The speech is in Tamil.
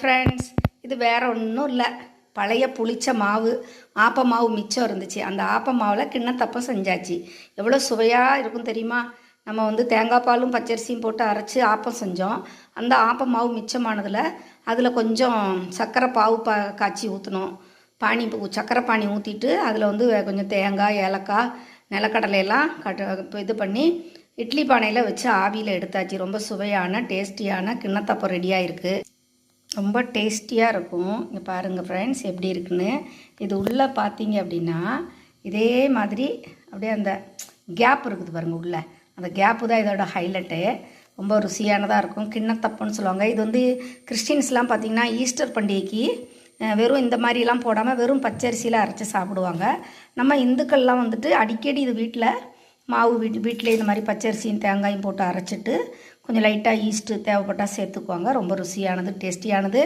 ஃப்ரெண்ட்ஸ், இது வேறு ஒன்றும் இல்லை, பழைய புளிச்ச மாவு, ஆப்ப மாவு மிச்சம் இருந்துச்சு. அந்த ஆப்ப மாவில் கிண்ணத்தப்பம் செஞ்சாச்சு. எவ்வளோ சுவையாக இருக்கும் தெரியுமா? நம்ம தேங்காய் பாலும் பச்சரிசியும் போட்டு அரைச்சி ஆப்பம் செஞ்சோம். அந்த ஆப்ப மாவு மிச்சமானதில் அதில் கொஞ்சம் சர்க்கரை பாவு காய்ச்சி ஊற்றணும். சர்க்கரை பானி ஊற்றிட்டு அதில் கொஞ்சம் தேங்காய், ஏலக்காய், நிலக்கடலையெல்லாம் இது பண்ணி இட்லி பானையில் வச்சு ஆவியில் எடுத்தாச்சு. ரொம்ப சுவையான டேஸ்டியான கிண்ணத்தப்பம் ரெடியாக இருக்குது. ரொம்ப டேஸ்டியாக இருக்கும். இங்கே பாருங்கள் ஃப்ரெண்ட்ஸ், எப்படி இருக்குன்னு. இது உள்ளே பார்த்தீங்க அப்படின்னா இதே மாதிரி அப்படியே அந்த கேப் இருக்குது பாருங்கள், உள்ளே அந்த கேப்பு தான் இதோட ஹைலைட்டு. ரொம்ப ருசியானதாக இருக்கும். கிண்ணத்தப்பன்னு சொல்லுவாங்க. இது கிறிஸ்டின்ஸ்லாம் பார்த்திங்கன்னா ஈஸ்டர் பண்டிகைக்கு வெறும் இந்த மாதிரிலாம் போடாமல் வெறும் பச்சரிசியில் அரைச்சி சாப்பிடுவாங்க. நம்ம இந்துக்கள்லாம் அடிக்கடி இது வீட்டில் மாவு வீட்டிலே இந்த மாதிரி பச்சரிசியும் தேங்காயும் போட்டு அரைச்சிட்டு கொஞ்சம் லைட்டாக ஈஸ்ட்டு தேவைப்பட்டால் சேர்த்துக்குவாங்க. ரொம்ப ருசியானது, டேஸ்டியானது.